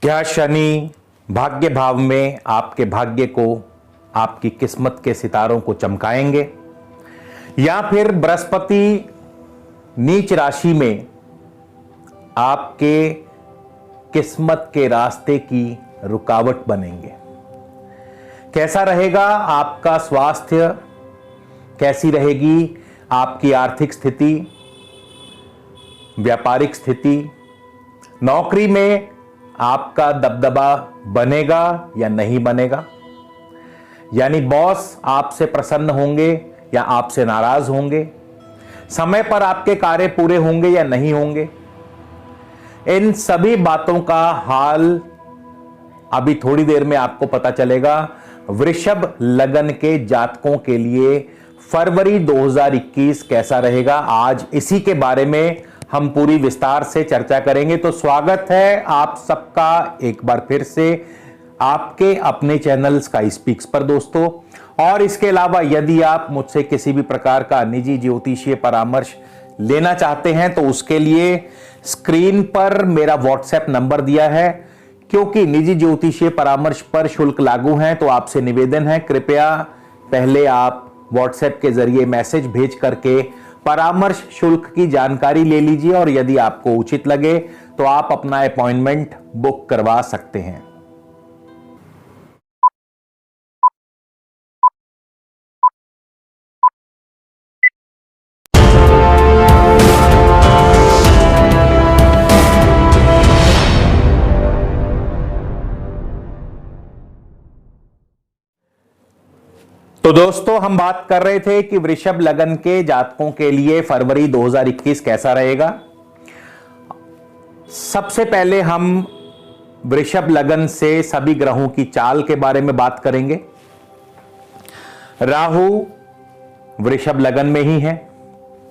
क्या शनि भाग्य भाव में आपके भाग्य को, आपकी किस्मत के सितारों को चमकाएंगे, या फिर बृहस्पति नीच राशि में आपके किस्मत के रास्ते की रुकावट बनेंगे? कैसा रहेगा आपका स्वास्थ्य, कैसी रहेगी आपकी आर्थिक स्थिति, व्यापारिक स्थिति, नौकरी में आपका दबदबा बनेगा या नहीं बनेगा? यानी बॉस आपसे प्रसन्न होंगे या आपसे नाराज होंगे? समय पर आपके कार्य पूरे होंगे या नहीं होंगे? इन सभी बातों का हाल अभी थोड़ी देर में आपको पता चलेगा। वृषभ लगन के जातकों के लिए फरवरी 2021 कैसा रहेगा, आज इसी के बारे में हम पूरी विस्तार से चर्चा करेंगे। तो स्वागत है आप सबका एक बार फिर से आपके अपने चैनल स्काई स्पीक्स पर दोस्तों। और इसके अलावा यदि आप मुझसे किसी भी प्रकार का निजी ज्योतिषीय परामर्श लेना चाहते हैं तो उसके लिए स्क्रीन पर मेरा व्हाट्सएप नंबर दिया है। क्योंकि निजी ज्योतिषीय परामर्श पर शुल्क लागू है, तो आपसे निवेदन है कृपया पहले आप व्हाट्सएप के जरिए मैसेज भेज करके परामर्श शुल्क की जानकारी ले लीजिए, और यदि आपको उचित लगे तो आप अपना अपॉइंटमेंट बुक करवा सकते हैं। तो दोस्तों, हम बात कर रहे थे कि वृषभ लगन के जातकों के लिए फरवरी 2021 कैसा रहेगा। सबसे पहले हम वृषभ लगन से सभी ग्रहों की चाल के बारे में बात करेंगे। राहु वृषभ लगन में ही है,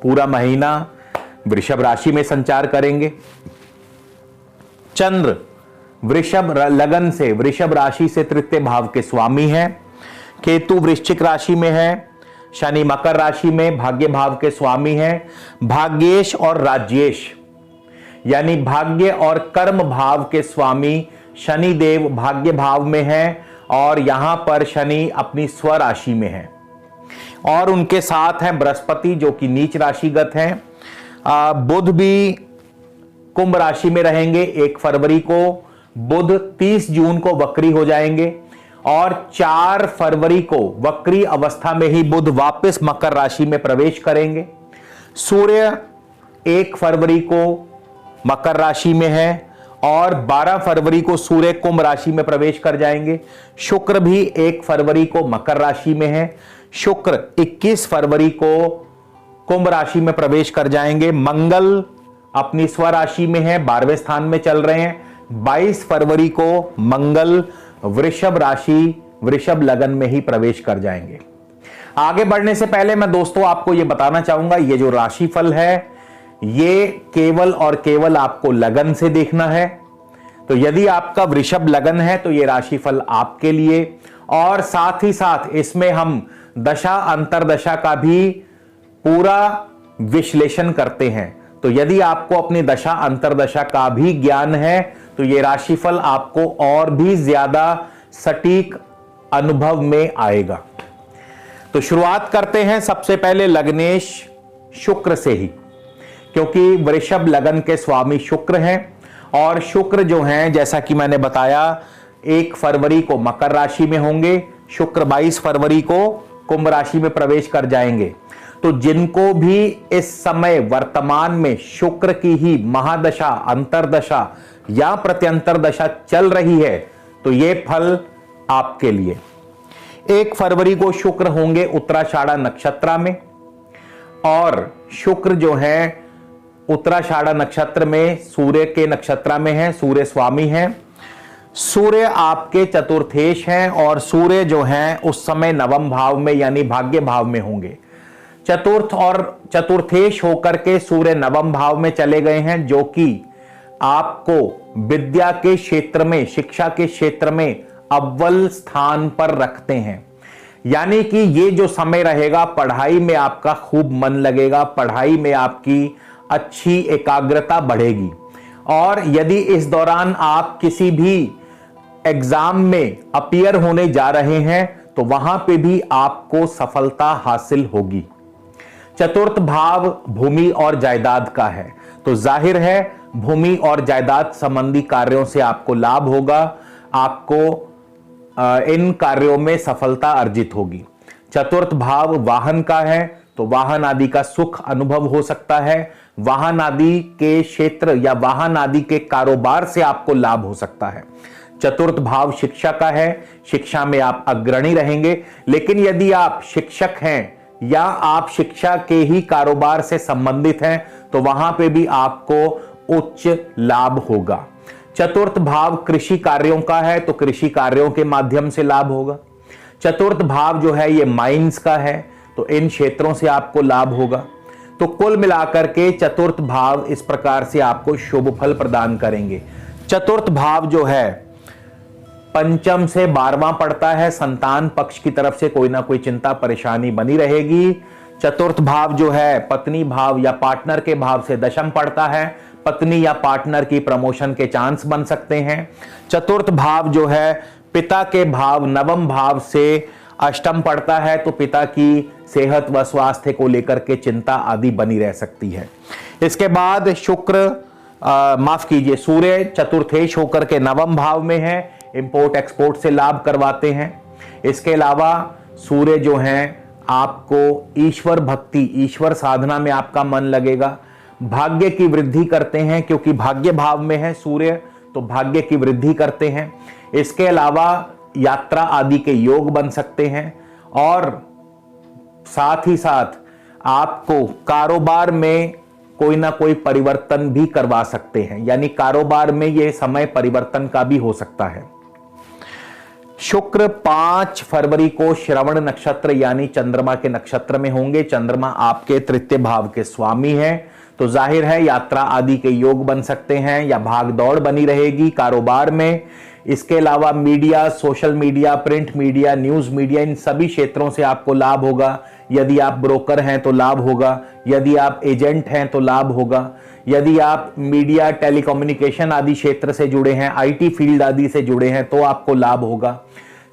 पूरा महीना वृषभ राशि में संचार करेंगे। चंद्र वृषभ लगन से, वृषभ राशि से तृतीय भाव के स्वामी हैं। केतु वृश्चिक राशि में है, शनि मकर राशि में भाग्य भाव के स्वामी हैं। भाग्येश और राज्येश यानी भाग्य और कर्म भाव के स्वामी शनि देव भाग्य भाव में हैं, और यहां पर शनि अपनी स्व राशि में है। और उनके साथ हैं बृहस्पति जो कि नीच राशिगत हैं। बुध भी कुंभ राशि में रहेंगे 1 फरवरी को। बुध 30 जून को वक्री हो जाएंगे, और 4 फरवरी को वक्री अवस्था में ही बुध वापस मकर राशि में प्रवेश करेंगे। सूर्य 1 फरवरी को मकर राशि में है, और 12 फरवरी को सूर्य कुंभ राशि में प्रवेश कर जाएंगे। शुक्र भी 1 फरवरी को मकर राशि में है। शुक्र 21 फरवरी को कुंभ राशि में प्रवेश कर जाएंगे। मंगल अपनी स्व राशि में है, 12वें स्थान में चल रहे हैं। 22 फरवरी को मंगल वृषभ राशि, वृषभ लगन में ही प्रवेश कर जाएंगे। आगे बढ़ने से पहले मैं दोस्तों आपको यह बताना चाहूंगा, ये जो राशिफल है ये केवल और केवल आपको लगन से देखना है। तो यदि आपका वृषभ लगन है तो ये राशिफल आपके लिए, और साथ ही साथ इसमें हम दशा अंतरदशा का भी पूरा विश्लेषण करते हैं। तो यदि आपको अपनी दशा अंतरदशा का भी ज्ञान है तो यह राशिफल आपको और भी ज्यादा सटीक अनुभव में आएगा। तो शुरुआत करते हैं सबसे पहले लग्नेश शुक्र से ही, क्योंकि वृषभ लगन के स्वामी शुक्र हैं, और शुक्र जो हैं जैसा कि मैंने बताया 1 फरवरी को मकर राशि में होंगे। शुक्र 22 फरवरी को कुंभ राशि में प्रवेश कर जाएंगे। तो जिनको भी इस समय वर्तमान में शुक्र की ही महादशा, अंतरदशा या प्रत्यंतर दशा चल रही है तो यह फल आपके लिए। 1 फरवरी को शुक्र होंगे उत्तराषाढ़ा नक्षत्र में, और शुक्र जो है उत्तराषाढ़ा नक्षत्र में सूर्य के नक्षत्र में है, सूर्य स्वामी हैं। सूर्य आपके चतुर्थेश हैं, और सूर्य जो हैं उस समय नवम भाव में यानी भाग्य भाव में होंगे। चतुर्थ और चतुर्थेश होकर के सूर्य नवम भाव में चले गए हैं, जो कि आपको विद्या के क्षेत्र में, शिक्षा के क्षेत्र में अव्वल स्थान पर रखते हैं। यानी कि ये जो समय रहेगा पढ़ाई में आपका खूब मन लगेगा, पढ़ाई में आपकी अच्छी एकाग्रता बढ़ेगी। और यदि इस दौरान आप किसी भी एग्जाम में अपीयर होने जा रहे हैं तो वहां पे भी आपको सफलता हासिल होगी। चतुर्थ भाव भूमि और जायदाद का है, तो जाहिर है भूमि और जायदाद संबंधी कार्यों से आपको लाभ होगा, आपको इन कार्यों में सफलता अर्जित होगी। चतुर्थ भाव वाहन का है, तो वाहन आदि का सुख अनुभव हो सकता है, वाहन आदि के क्षेत्र या वाहन आदि के कारोबार से आपको लाभ हो सकता है। चतुर्थ भाव शिक्षा का है, शिक्षा में आप अग्रणी रहेंगे, लेकिन यदि आप शिक्षक हैं या आप शिक्षा के ही कारोबार से संबंधित हैं तो वहां पे भी आपको उच्च लाभ होगा। चतुर्थ भाव कृषि कार्यों का है, तो कृषि कार्यों के माध्यम से लाभ होगा। चतुर्थ भाव जो है ये माइंस का है, तो इन क्षेत्रों से आपको लाभ होगा। तो कुल मिलाकर के चतुर्थ भाव इस प्रकार से आपको शुभ फल प्रदान करेंगे। चतुर्थ भाव जो है पंचम से 12वां पड़ता है, संतान पक्ष की तरफ से कोई ना कोई चिंता परेशानी बनी रहेगी। चतुर्थ भाव जो है पत्नी भाव या पार्टनर के भाव से दशम पड़ता है, पत्नी या पार्टनर की प्रमोशन के चांस बन सकते हैं। चतुर्थ भाव जो है पिता के भाव नवम भाव से अष्टम पड़ता है, तो पिता की सेहत व स्वास्थ्य को लेकर के चिंता आदि बनी रह सकती है। इसके बाद शुक्र माफ कीजिए सूर्य चतुर्थेश होकर के नवम भाव में है, इंपोर्ट एक्सपोर्ट से लाभ करवाते हैं। इसके अलावा सूर्य जो हैं आपको ईश्वर भक्ति ईश्वर साधना में आपका मन लगेगा, भाग्य की वृद्धि करते हैं, क्योंकि भाग्य भाव में है सूर्य तो भाग्य की वृद्धि करते हैं। इसके अलावा यात्रा आदि के योग बन सकते हैं और साथ ही साथ आपको कारोबार में कोई ना कोई परिवर्तन भी करवा सकते हैं, यानी कारोबार में यह समय परिवर्तन का भी हो सकता है। शुक्र 5 फरवरी को श्रवण नक्षत्र यानी चंद्रमा के नक्षत्र में होंगे। चंद्रमा आपके तृतीय भाव के स्वामी हैं, तो जाहिर है यात्रा आदि के योग बन सकते हैं या भाग दौड़ बनी रहेगी कारोबार में। इसके अलावा media, social media, print media, news media, इन सभी क्षेत्रों से आपको लाभ होगा। यदि आप ब्रोकर हैं तो लाभ होगा, यदि आप एजेंट हैं तो लाभ होगा, यदि आप मीडिया, टेलीकम्युनिकेशन आदि क्षेत्र से जुड़े हैं, आईटी फील्ड आदि से जुड़े हैं तो आपको लाभ होगा।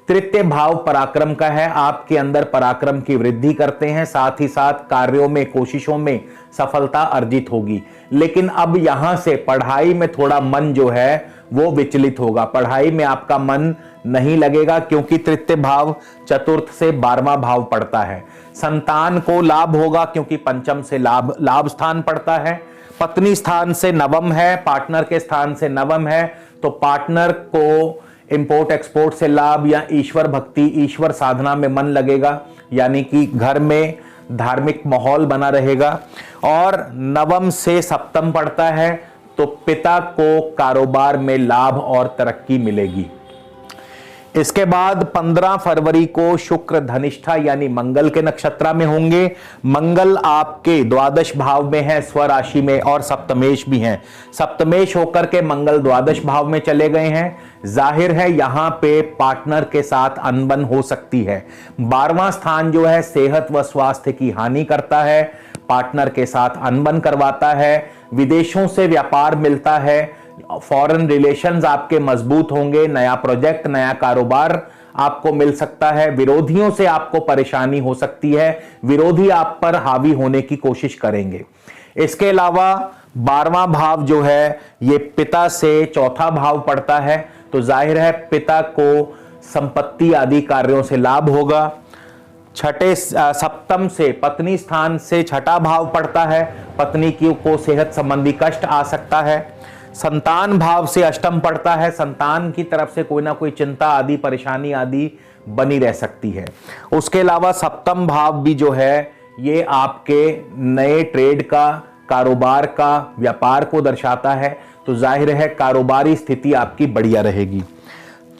तृतीय भाव पराक्रम का है, आपके अंदर पराक्रम की वृद्धि करते हैं, साथ ही साथ कार्यों में कोशिशों में सफलता अर्जित होगी। लेकिन अब यहां से पढ़ाई में थोड़ा मन जो है वो विचलित होगा, पढ़ाई में आपका मन नहीं लगेगा, क्योंकि तृतीय भाव चतुर्थ से 12वां भाव पड़ता है। संतान को लाभ होगा क्योंकि पंचम से लाभ स्थान पड़ता है। पत्नी स्थान से नवम है, पार्टनर के स्थान से नवम है, तो पार्टनर को इंपोर्ट एक्सपोर्ट से लाभ या ईश्वर भक्ति ईश्वर साधना में मन लगेगा, यानी कि घर में धार्मिक माहौल बना रहेगा। और नवम से सप्तम पड़ता है, तो पिता को कारोबार में लाभ और तरक्की मिलेगी। इसके बाद 15 फरवरी को शुक्र धनिष्ठा यानी मंगल के नक्षत्र में होंगे। मंगल आपके द्वादश भाव में है, स्वराशि में, और सप्तमेश भी हैं। सप्तमेश होकर के मंगल द्वादश भाव में चले गए हैं, जाहिर है यहां पे पार्टनर के साथ अनबन हो सकती है। 12वां स्थान जो है सेहत व स्वास्थ्य की हानि करता है, पार्टनर के साथ अनबन करवाता है, विदेशों से व्यापार मिलता है, फॉरेन रिलेशंस आपके मजबूत होंगे, नया प्रोजेक्ट नया कारोबार आपको मिल सकता है, विरोधियों से आपको परेशानी हो सकती है, विरोधी आप पर हावी होने की कोशिश करेंगे। इसके अलावा 12वां भाव जो है ये पिता से चौथा भाव पड़ता है, तो जाहिर है पिता को संपत्ति आदि कार्यों से लाभ होगा। सप्तम से पत्नी स्थान से छठा भाव पड़ता है, पत्नी की को सेहत संबंधी कष्ट आ सकता है। संतान भाव से अष्टम पड़ता है, संतान की तरफ से कोई ना कोई चिंता आदि परेशानी आदि बनी रह सकती है। उसके अलावा सप्तम भाव भी जो है ये आपके नए ट्रेड का, कारोबार का, व्यापार को दर्शाता है, तो जाहिर है कारोबारी स्थिति आपकी बढ़िया रहेगी।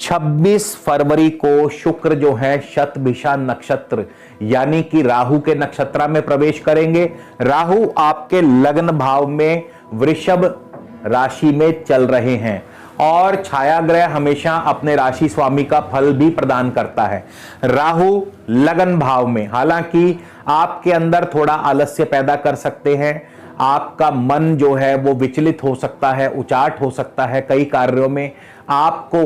26 फरवरी को शुक्र जो है शतभिषा नक्षत्र यानी कि राहु के नक्षत्र में प्रवेश करेंगे। राहु आपके लग्न भाव में वृषभ राशि में चल रहे हैं, और छाया ग्रह हमेशा अपने राशि स्वामी का फल भी प्रदान करता है। राहु लगन भाव में, हालांकि आपके अंदर थोड़ा आलस्य पैदा कर सकते हैं, आपका मन जो है वो विचलित हो सकता है, उचाट हो सकता है, कई कार्यों में आपको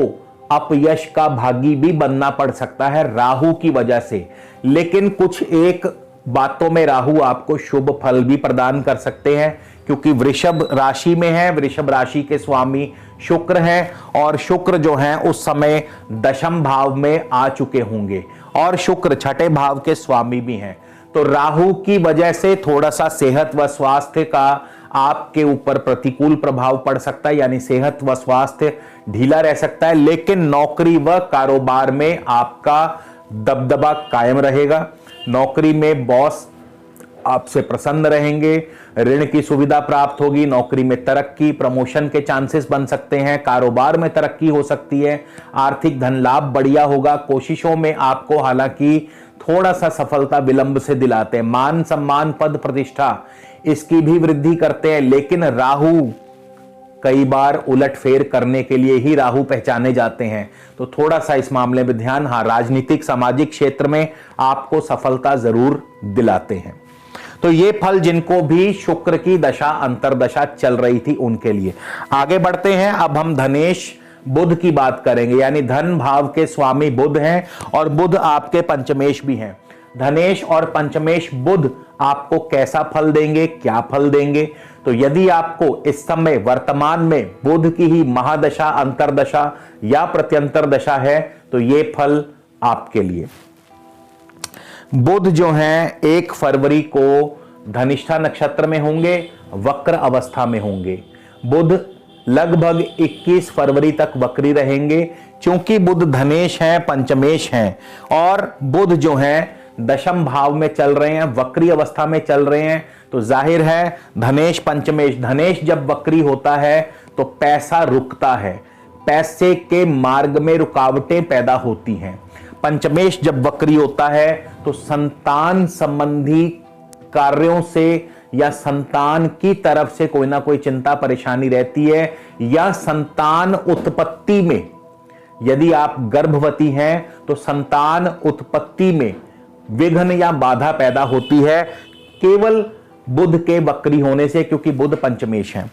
अपयश का भागी भी बनना पड़ सकता है राहु की वजह से। लेकिन कुछ एक बातों में राहु आपको शुभ फल भी प्रदान कर सकते हैं, क्योंकि वृषभ राशि में है, वृषभ राशि के स्वामी शुक्र हैं और शुक्र जो हैं उस समय दशम भाव में आ चुके होंगे और शुक्र छठे भाव के स्वामी भी हैं। तो राहु की वजह से थोड़ा सा सेहत व स्वास्थ्य का आपके ऊपर प्रतिकूल प्रभाव पड़ सकता है, यानी सेहत व स्वास्थ्य ढीला रह सकता है। लेकिन नौकरी व कारोबार में आपका दबदबा कायम रहेगा। नौकरी में बॉस आपसे प्रसन्न रहेंगे, ऋण की सुविधा प्राप्त होगी, नौकरी में तरक्की, प्रमोशन के चांसेस बन सकते हैं, कारोबार में तरक्की हो सकती है, आर्थिक धन लाभ बढ़िया होगा। कोशिशों में आपको हालांकि थोड़ा सा सफलता विलंब से दिलाते हैं। मान सम्मान पद प्रतिष्ठा इसकी भी वृद्धि करते हैं, लेकिन राहु कई बार उलटफेर करने के लिए ही राहु पहचाने जाते हैं, तो थोड़ा सा इस मामले में ध्यान। हाँ, राजनीतिक सामाजिक क्षेत्र में आपको सफलता जरूर दिलाते हैं। तो ये फल जिनको भी शुक्र की दशा अंतरदशा चल रही थी उनके लिए। आगे बढ़ते हैं, अब हम धनेश बुध की बात करेंगे, यानी धन भाव के स्वामी बुध हैं और बुध आपके पंचमेश भी हैं। धनेश और पंचमेश बुध आपको कैसा फल देंगे, क्या फल देंगे? तो यदि आपको इस समय वर्तमान में बुध की ही महादशा अंतरदशा या प्रत्यंतर दशा है तो ये फल आपके लिए। बुध जो हैं 1 फरवरी को धनिष्ठा नक्षत्र में होंगे, वक्र अवस्था में होंगे। बुध लगभग 21 फरवरी तक वक्री रहेंगे, क्योंकि बुध धनेश हैं, पंचमेश हैं और बुध जो हैं दशम भाव में चल रहे हैं, वक्री अवस्था में चल रहे हैं। तो जाहिर है धनेश पंचमेश, धनेश जब वक्री होता है तो पैसा रुकता है, पैसे के मार्ग में रुकावटें पैदा होती हैं। पंचमेश जब वक्री होता है तो संतान संबंधी कार्यों से या संतान की तरफ से कोई ना कोई चिंता परेशानी रहती है, या संतान उत्पत्ति में यदि आप गर्भवती हैं तो संतान उत्पत्ति में विघ्न या बाधा पैदा होती है केवल बुध के वक्री होने से, क्योंकि बुध पंचमेश है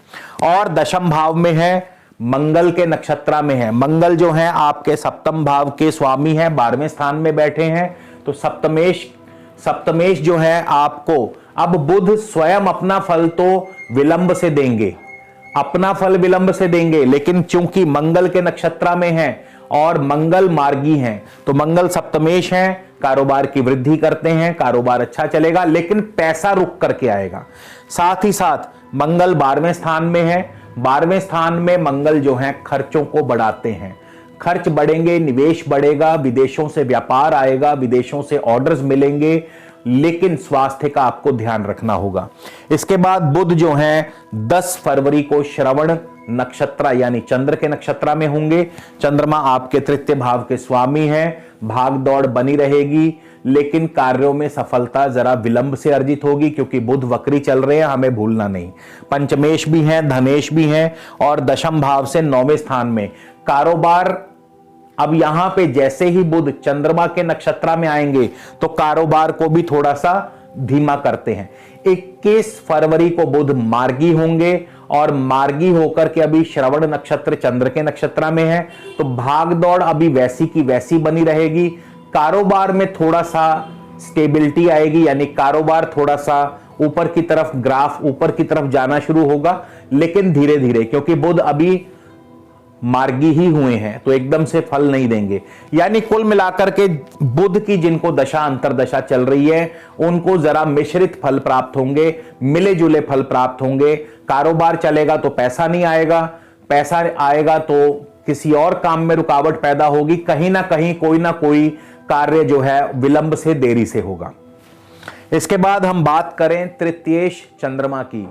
और दशम भाव में है, मंगल के नक्षत्र में है। मंगल जो है आपके सप्तम भाव के स्वामी है, 12वें स्थान में बैठे हैं। तो सप्तमेश जो है आपको, अब बुध स्वयं अपना फल तो विलंब से देंगे, अपना फल विलंब से देंगे, लेकिन चूंकि मंगल के नक्षत्र में है और मंगल मार्गी हैं तो मंगल सप्तमेश हैं, कारोबार की वृद्धि करते हैं, कारोबार अच्छा चलेगा, लेकिन पैसा रुक करके आएगा। साथ ही साथ मंगल 12वें स्थान में है, 12वें स्थान में मंगल जो है खर्चों को बढ़ाते हैं, खर्च बढ़ेंगे, निवेश बढ़ेगा, विदेशों से व्यापार आएगा, विदेशों से ऑर्डर्स मिलेंगे, लेकिन स्वास्थ्य का आपको ध्यान रखना होगा। इसके बाद बुध जो हैं 10 फरवरी को श्रवण नक्षत्र यानी चंद्र के नक्षत्र में होंगे। चंद्रमा आपके तृतीय भाव के स्वामी हैं, भाग दौड़ बनी रहेगी, लेकिन कार्यों में सफलता जरा विलंब से अर्जित होगी, क्योंकि बुध वक्री चल रहे हैं, हमें भूलना नहीं। पंचमेश भी हैं, धनेश भी हैं और दशम भाव से 9वें स्थान में कारोबार। अब यहां पे जैसे ही बुध चंद्रमा के नक्षत्र में आएंगे तो कारोबार को भी थोड़ा सा धीमा करते हैं। 21 फरवरी को बुध मार्गी होंगे और मार्गी होकर के अभी श्रवण नक्षत्र चंद्र के नक्षत्र में है, तो भाग दौड़ अभी वैसी की वैसी बनी रहेगी। कारोबार में थोड़ा सा स्टेबिलिटी आएगी, यानी कारोबार थोड़ा सा ऊपर की तरफ, ग्राफ ऊपर की तरफ जाना शुरू होगा, लेकिन धीरे धीरे, क्योंकि बुध अभी मार्गी ही हुए हैं तो एकदम से फल नहीं देंगे। यानी कुल मिलाकर के बुध की जिनको दशा अंतरदशा चल रही है उनको जरा मिश्रित फल प्राप्त होंगे, मिले जुले फल प्राप्त होंगे। कारोबार चलेगा तो पैसा नहीं आएगा, पैसा आएगा तो किसी और काम में रुकावट पैदा होगी, कहीं ना कहीं कोई ना कोई कार्य जो है विलंब से, देरी से होगा। इसके बाद हम बात करें तृतीयेश चंद्रमा की।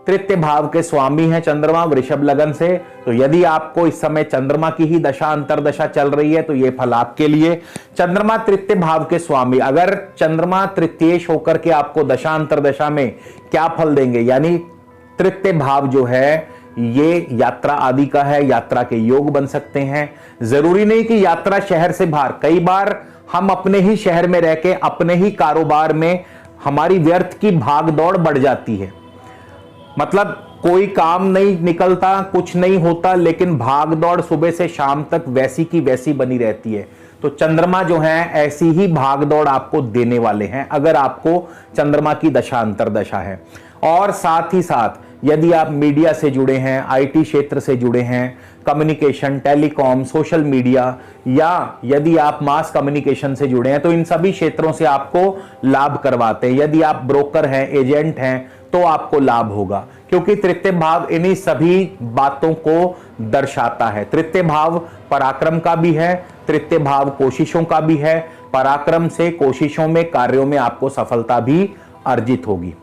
तृतीय भाव के स्वामी हैं चंद्रमा वृषभ लगन से, तो यदि आपको इस समय चंद्रमा की ही दशा अंतरदशा चल रही है तो यह फल आपके लिए। चंद्रमा तृतीय भाव के स्वामी, अगर चंद्रमा तृतीयेश होकर के आपको दशा अंतरदशा में क्या फल देंगे, यानी तृतीय भाव जो है ये यात्रा आदि का है, यात्रा के योग बन सकते हैं। जरूरी नहीं कि यात्रा शहर से बाहर, कई बार हम अपने ही शहर में रह के अपने ही कारोबार में हमारी व्यर्थ की भाग दौड़ बढ़ जाती है। मतलब कोई काम नहीं निकलता, कुछ नहीं होता, लेकिन भाग दौड़ सुबह से शाम तक वैसी की वैसी बनी रहती है। तो चंद्रमा जो है ऐसी ही भाग दौड़ आपको देने वाले हैं अगर आपको चंद्रमा की दशा अंतर्दशा है। और साथ ही साथ यदि आप मीडिया से जुड़े हैं, आईटी क्षेत्र से जुड़े हैं, कम्युनिकेशन, टेलीकॉम, सोशल मीडिया, या यदि आप मास कम्युनिकेशन से जुड़े हैं, तो इन सभी क्षेत्रों से आपको लाभ करवाते हैं। यदि आप ब्रोकर हैं, एजेंट हैं, तो आपको लाभ होगा, क्योंकि तृतीय भाव इन्हीं सभी बातों को दर्शाता है। तृतीय भाव पराक्रम का भी है, तृतीय भाव कोशिशों का भी है। पराक्रम से कोशिशों में, कार्यों में आपको सफलता भी अर्जित होगी।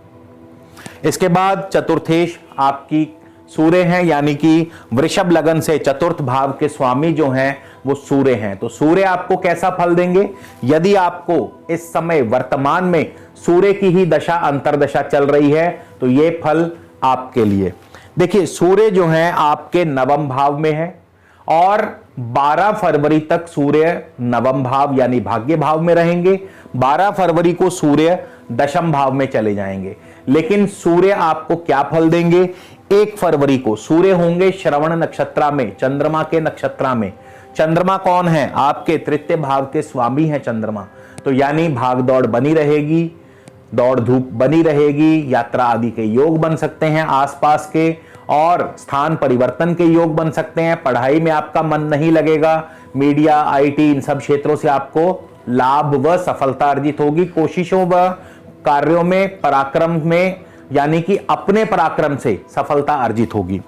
इसके बाद चतुर्थेश आपकी सूर्य हैं, यानी कि वृषभ लगन से चतुर्थ भाव के स्वामी जो हैं वो सूर्य हैं। तो सूर्य आपको कैसा फल देंगे? यदि आपको इस समय वर्तमान में सूर्य की ही दशा अंतर्दशा चल रही है तो ये फल आपके लिए। देखिए, सूर्य जो है आपके नवम भाव में है और 12 फरवरी तक सूर्य नवम भाव यानी भाग्य भाव में रहेंगे। 12 फरवरी को सूर्य दशम भाव में चले जाएंगे। लेकिन सूर्य आपको क्या फल देंगे? 1 फरवरी को सूर्य होंगे श्रवण नक्षत्र में, चंद्रमा के नक्षत्र में। चंद्रमा कौन है? आपके तृतीय भाव के स्वामी है चंद्रमा। तो यानी भाग दौड़ बनी रहेगी, दौड़ धूप बनी रहेगी, यात्रा आदि के योग बन सकते हैं आसपास के, और स्थान परिवर्तन के योग बन सकते हैं। पढ़ाई में आपका मन नहीं लगेगा, मीडिया, आईटी, इन सब क्षेत्रों से आपको लाभ व सफलता अर्जित होगी। कोशिशों व कार्यों में, पराक्रम में, यानी कि अपने पराक्रम से सफलता अर्जित होगी।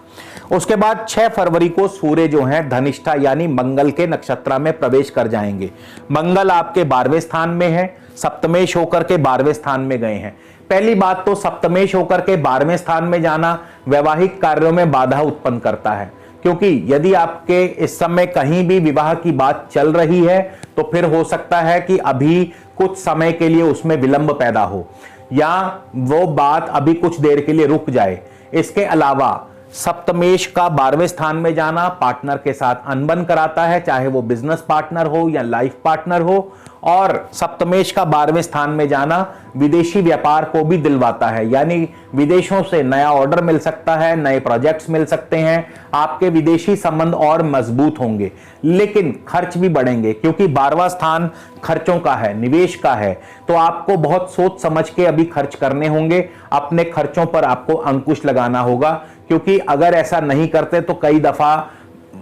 उसके बाद 6 फरवरी को सूर्य जो है धनिष्ठा यानी मंगल के नक्षत्र में प्रवेश कर जाएंगे। मंगल आपके 12वें स्थान में है, सप्तमेश होकर के 12वें स्थान में गए हैं। पहली बात तो सप्तमेश होकर के 12वें स्थान में जाना वैवाहिक कार्यों में बाधा उत्पन्न करता है, क्योंकि यदि आपके इस समय कहीं भी विवाह की बात चल रही है तो फिर हो सकता है कि अभी कुछ समय के लिए उसमें विलंब पैदा हो, या वो बात अभी कुछ देर के लिए रुक जाए। इसके अलावा सप्तमेश का 12वें स्थान में जाना पार्टनर के साथ अनबन कराता है, चाहे वो बिजनेस पार्टनर हो या लाइफ पार्टनर हो। और सप्तमेश का 12वें स्थान में जाना विदेशी व्यापार को भी दिलवाता है, यानी विदेशों से नया ऑर्डर मिल सकता है, नए प्रोजेक्ट्स मिल सकते हैं, आपके विदेशी संबंध और मजबूत होंगे। लेकिन खर्च भी बढ़ेंगे, क्योंकि 12वां स्थान खर्चों का है, निवेश का है। तो आपको बहुत सोच समझ के अभी खर्च करने होंगे, अपने खर्चों पर आपको अंकुश लगाना होगा, क्योंकि अगर ऐसा नहीं करते तो कई दफा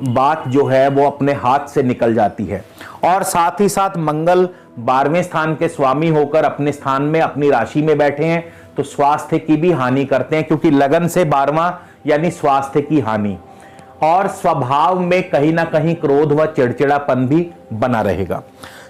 बात जो है वो अपने हाथ से निकल जाती है। और साथ ही साथ मंगल 12वें स्थान के स्वामी होकर अपने स्थान में, अपनी राशि में बैठे हैं, तो स्वास्थ्य की भी हानि करते हैं, क्योंकि लगन से 12वां यानी स्वास्थ्य की हानि। और स्वभाव में कहीं ना कहीं क्रोध व चिड़चिड़ापन भी बना रहेगा।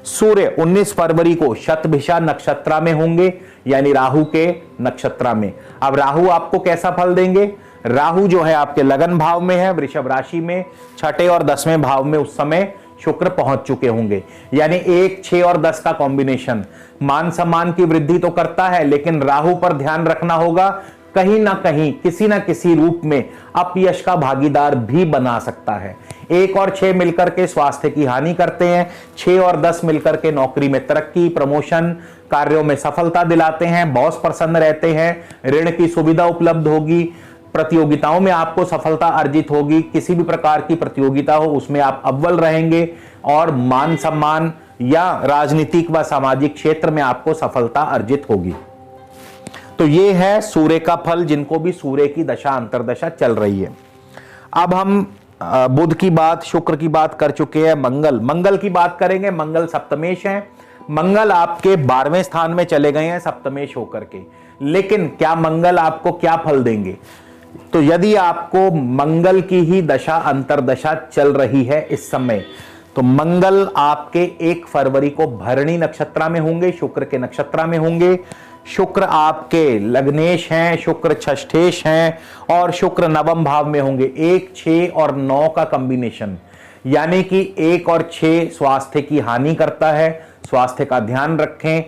सूर्य 19 फरवरी को शतभिषा नक्षत्र में होंगे, यानी राहु के नक्षत्र में। अब राहु आपको कैसा फल देंगे? राहु जो है आपके लगन भाव में है, वृषभ राशि में, 6ठे और 10वें भाव में उस समय शुक्र पहुंच चुके होंगे, यानी 1, 6 और 10 का कॉम्बिनेशन मान सम्मान की वृद्धि तो करता है, लेकिन राहु पर ध्यान रखना होगा, कहीं ना कहीं किसी ना किसी रूप में अपयश का भागीदार भी बना सकता है। 1 और 6 मिलकर के स्वास्थ्य की हानि करते हैं, 6 और 10 मिलकर के नौकरी में तरक्की, प्रमोशन, कार्यों में सफलता दिलाते हैं, बॉस प्रसन्न रहते हैं, ऋण की सुविधा उपलब्ध होगी, प्रतियोगिताओं में आपको सफलता अर्जित होगी। किसी भी प्रकार की प्रतियोगिता हो उसमें आप अव्वल रहेंगे, और मान सम्मान या राजनीतिक व सामाजिक क्षेत्र में आपको सफलता अर्जित होगी। तो ये है सूर्य का फल, जिनको भी सूर्य की दशा अंतर्दशा चल रही है। अब हम बुध की बात, शुक्र की बात कर चुके हैं। मंगल की बात करेंगे। मंगल सप्तमेश है, मंगल आपके 12वें स्थान में चले गए हैं सप्तमेश होकर के। लेकिन क्या मंगल आपको क्या फल देंगे? तो यदि आपको मंगल की ही दशा अंतर्दशा चल रही है इस समय, तो मंगल आपके 1 फरवरी को भरणी नक्षत्र में होंगे, शुक्र के नक्षत्र में होंगे। शुक्र आपके लग्नेश हैं, शुक्र षष्ठेश हैं, और शुक्र नवम भाव में होंगे। 1, 6 और 9 का कॉम्बिनेशन, यानी कि 1 और 6 स्वास्थ्य की हानि करता है। स्वास्थ्य का ध्यान रखें।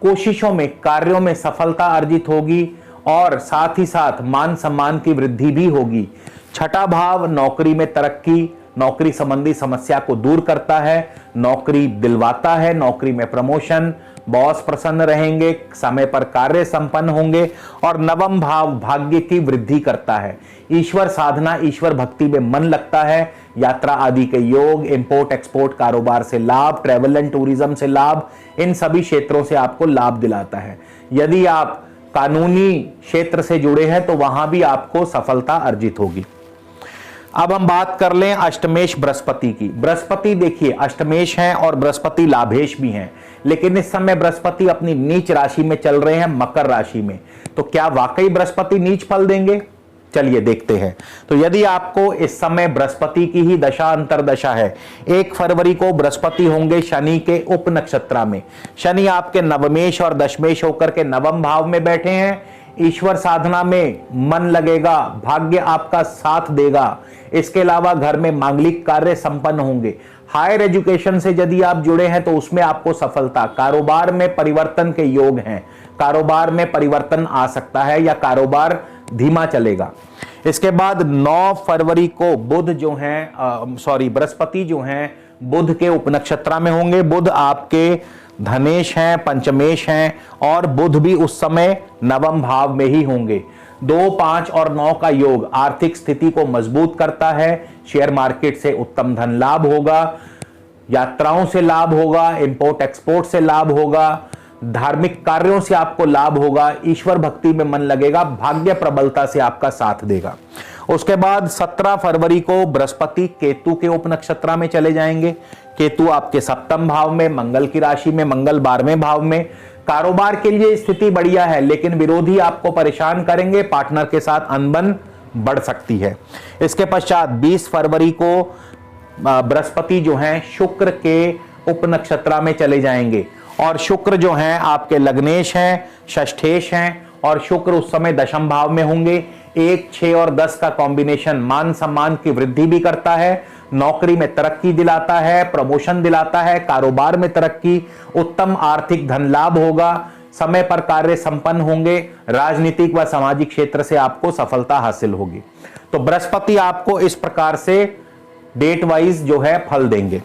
कोशिशों में, कार्यों में सफलता अर्जित होगी, और साथ ही साथ मान सम्मान की वृद्धि भी होगी। 6ठा भाव नौकरी में तरक्की, नौकरी संबंधी समस्या को दूर करता है, नौकरी दिलवाता है, नौकरी में प्रमोशन, बॉस प्रसन्न रहेंगे, समय पर कार्य संपन्न होंगे और नवम भाव भाग्य की वृद्धि करता है। ईश्वर साधना, ईश्वर भक्ति में मन लगता है। यात्रा आदि के योग, इंपोर्ट एक्सपोर्ट कारोबार से लाभ, ट्रैवल एंड टूरिज्म से लाभ, इन सभी क्षेत्रों से आपको लाभ दिलाता है। यदि आप कानूनी क्षेत्र से जुड़े हैं तो वहां भी आपको सफलता अर्जित होगी। अब हम बात कर लें अष्टमेश बृहस्पति की। बृहस्पति देखिए अष्टमेश हैं और बृहस्पति लाभेश भी हैं, लेकिन इस समय बृहस्पति अपनी नीच राशि में चल रहे हैं, मकर राशि में। तो क्या वाकई बृहस्पति नीच फल देंगे? चलिए देखते हैं। तो यदि आपको इस समय बृहस्पति की ही दशा अंतरदशा है, 1 फरवरी को बृहस्पति होंगे शनि के उप नक्षत्रा में। शनि आपके नवमेश और दशमेश होकर के नवम भाव में बैठे हैं। ईश्वर साधना में मन लगेगा, भाग्य आपका साथ देगा। इसके अलावा घर में मांगलिक कार्य संपन्न होंगे। हायर एजुकेशन से यदि आप जुड़े हैं तो उसमें आपको सफलता, कारोबार में परिवर्तन के योग हैं, कारोबार में परिवर्तन आ सकता है या कारोबार धीमा चलेगा। इसके बाद 9 फरवरी को बुध जो हैं बृहस्पति जो हैं बुध के उपनक्षत्रा में होंगे। बुध आपके धनेश हैं, पंचमेश हैं और बुध भी उस समय नवम भाव में ही होंगे। 2, 5 और 9 का योग आर्थिक स्थिति को मजबूत करता है। शेयर मार्केट से उत्तम धन लाभ होगा, यात्राओं से लाभ होगा, इंपोर्ट एक्सपोर्ट से लाभ होगा, धार्मिक कार्यों से आपको लाभ होगा, ईश्वर भक्ति में मन लगेगा, भाग्य प्रबलता से आपका साथ देगा। उसके बाद 17 फरवरी को बृहस्पति केतु के उपनक्षत्रा में चले जाएंगे। केतु आपके सप्तम भाव में, मंगल की राशि में, मंगल 12वें भाव में। कारोबार के लिए स्थिति बढ़िया है, लेकिन विरोधी आपको परेशान करेंगे, पार्टनर के साथ अनबन बढ़ सकती है। इसके पश्चात 20 फरवरी को बृहस्पति जो हैं शुक्र के उपनक्षत्रा में चले जाएंगे और शुक्र जो हैं आपके लग्नेश हैं, षष्ठेश हैं और शुक्र उस समय दशम भाव में होंगे। 1, 6 और 10 का कॉम्बिनेशन मान सम्मान की वृद्धि भी करता है, नौकरी में तरक्की दिलाता है, प्रमोशन दिलाता है, कारोबार में तरक्की, उत्तम आर्थिक धन लाभ होगा, समय पर कार्य संपन्न होंगे, राजनीतिक व सामाजिक क्षेत्र से आपको सफलता हासिल होगी। तो बृहस्पति आपको इस प्रकार से डेट वाइज जो है फल देंगे।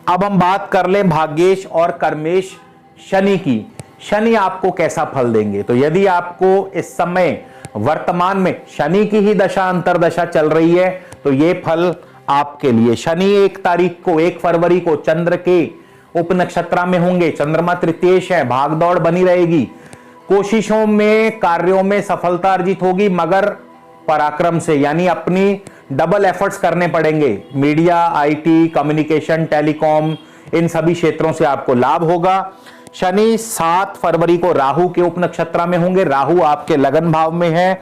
अब हम बात कर लें भाग्येश और कर्मेश शनि की। शनि आपको कैसा फल देंगे? तो यदि आपको इस समय वर्तमान में शनि की ही दशा अंतरदशा चल रही है तो यह फल आपके लिए। शनि 1 फरवरी को चंद्र के उपनक्षत्रा में होंगे। चंद्रमा तृतीयेश है, भागदौड़ बनी रहेगी, कोशिशों में कार्यों में सफलता अर्जित होगी, मगर पराक्रम से, यानी अपनी डबल एफर्ट्स करने पड़ेंगे। मीडिया, आईटी, कम्युनिकेशन, टेलीकॉम, इन सभी क्षेत्रों से आपको लाभ होगा। शनि 7 फरवरी को राहु के उपनक्षत्रा में होंगे। राहु आपके लगन भाव में है,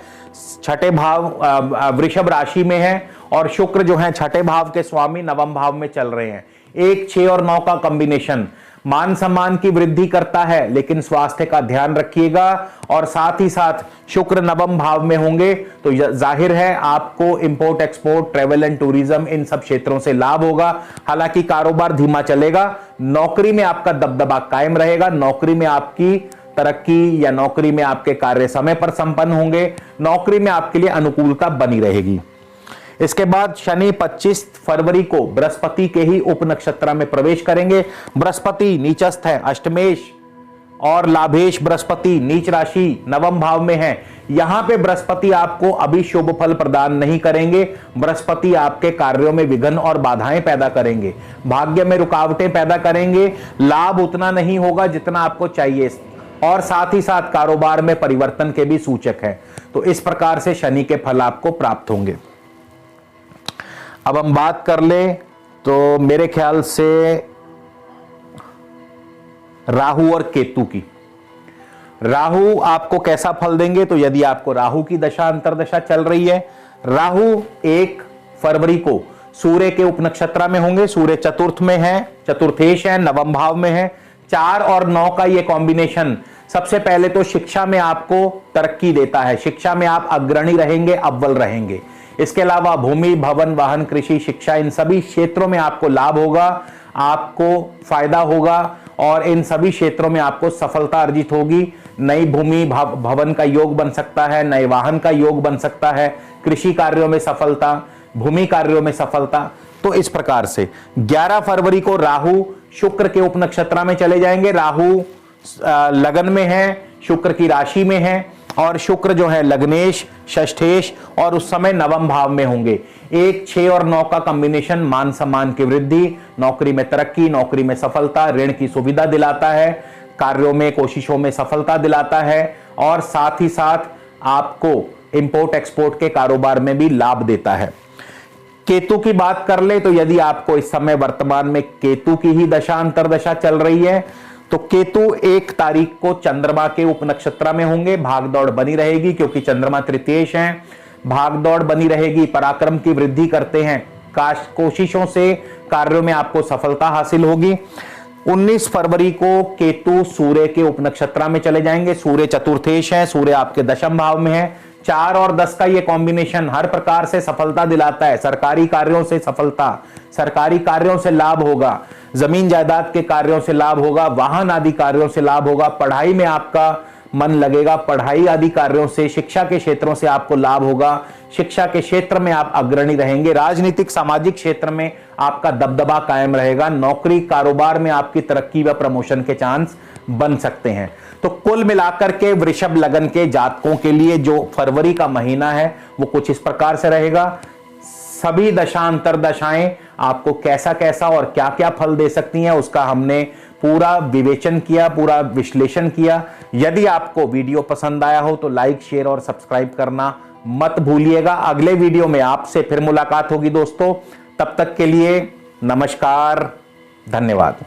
6ठे भाव वृषभ राशि में है और शुक्र जो है 6ठे भाव के स्वामी नवम भाव में चल रहे हैं। 1, 6 और 9 का कॉम्बिनेशन मान सम्मान की वृद्धि करता है, लेकिन स्वास्थ्य का ध्यान रखिएगा। और साथ ही साथ शुक्र नवम भाव में होंगे तो जाहिर है आपको import export, travel and tourism, इन सब क्षेत्रों से लाभ होगा। हालांकि कारोबार धीमा चलेगा, नौकरी में आपका दबदबा कायम रहेगा, नौकरी में आपकी तरक्की या नौकरी में आपके कार्य समय पर संपन्न होंगे, नौकरी में आपके लिए अनुकूलता बनी रहेगी। इसके बाद शनि 25 फरवरी को बृहस्पति के ही उपनक्षत्रा में प्रवेश करेंगे। बृहस्पति नीचस्थ है, अष्टमेश और लाभेश बृहस्पति नीच राशि नवम भाव में है। यहां पे बृहस्पति आपको अभी शुभ फल प्रदान नहीं करेंगे। बृहस्पति आपके कार्यों में विघ्न और बाधाएं पैदा करेंगे, भाग्य में रुकावटें पैदा करेंगे, लाभ उतना नहीं होगा जितना आपको चाहिए और साथ ही साथ कारोबार में परिवर्तन के भी सूचक है। तो इस प्रकार से शनि के फल आपको प्राप्त होंगे। अब हम बात कर लें तो मेरे ख्याल से राहु और केतु की। राहु आपको कैसा फल देंगे? तो यदि आपको राहु की दशा अंतरदशा चल रही है, राहु 1 फरवरी को सूर्य के उपनक्षत्रा में होंगे। सूर्य चतुर्थ में है, चतुर्थेश है, नवम भाव में है। 4 और 9 का यह कॉम्बिनेशन सबसे पहले तो शिक्षा में आपको तरक्की देता है, शिक्षा में आप अग्रणी रहेंगे, अव्वल रहेंगे। इसके अलावा भूमि, भवन, वाहन, कृषि, शिक्षा, इन सभी क्षेत्रों में आपको लाभ होगा, आपको फायदा होगा और इन सभी क्षेत्रों में आपको सफलता अर्जित होगी। नई भूमि भवन का योग बन सकता है, नए वाहन का योग बन सकता है, कृषि कार्यों में सफलता, भूमि कार्यों में सफलता। तो इस प्रकार से 11 फरवरी को राहु शुक्र के उपनक्षत्रा में चले जाएंगे। राहु लगन में है, शुक्र की राशि में है, और शुक्र जो है लग्नेश, षष्ठेश और उस समय नवम भाव में होंगे। 1, 6 और 9 का कॉम्बिनेशन मान सम्मान की वृद्धि, नौकरी में तरक्की, नौकरी में सफलता, ऋण की सुविधा दिलाता है, कार्यों में कोशिशों में सफलता दिलाता है, और साथ ही साथ आपको इंपोर्ट एक्सपोर्ट के कारोबार में भी लाभ देता है। केतु की बात कर ले तो यदि आपको इस समय वर्तमान में केतु की ही दशा अंतरदशा चल रही है तो केतु 1 तारीख को चंद्रमा के उपनक्षत्र में होंगे। भागदौड़ बनी रहेगी क्योंकि चंद्रमा तृतीयेश है, भागदौड़ बनी रहेगी, पराक्रम की वृद्धि करते हैं, कोशिशों से कार्यों में आपको सफलता हासिल होगी। 19 फरवरी को केतु सूर्य के उपनक्षत्र में चले जाएंगे। सूर्य चतुर्थेश है, सूर्य आपके दशम भाव में है। 4 और 10 का ये कॉम्बिनेशन हर प्रकार से सफलता दिलाता है। सरकारी कार्यों से सफलता, सरकारी कार्यों से लाभ होगा, जमीन जायदाद के कार्यों से लाभ होगा, वाहन आदि कार्यों से लाभ होगा, पढ़ाई में आपका मन लगेगा, पढ़ाई आदि कार्यों से, शिक्षा के क्षेत्रों से आपको लाभ होगा, शिक्षा के क्षेत्र में आप अग्रणी रहेंगे, राजनीतिक सामाजिक क्षेत्र में आपका दबदबा कायम रहेगा, नौकरी कारोबार में आपकी तरक्की व प्रमोशन के चांस बन सकते हैं। तो कुल मिलाकर के वृषभ लगन के जातकों के लिए जो फरवरी का महीना है वो कुछ इस प्रकार से रहेगा। सभी दशांतर दशाएं आपको कैसा कैसा और क्या क्या फल दे सकती हैं उसका हमने पूरा विवेचन किया, पूरा विश्लेषण किया। यदि आपको वीडियो पसंद आया हो तो लाइक, शेयर और सब्सक्राइब करना मत भूलिएगा। अगले वीडियो में आपसे फिर मुलाकात होगी दोस्तों, तब तक के लिए नमस्कार, धन्यवाद।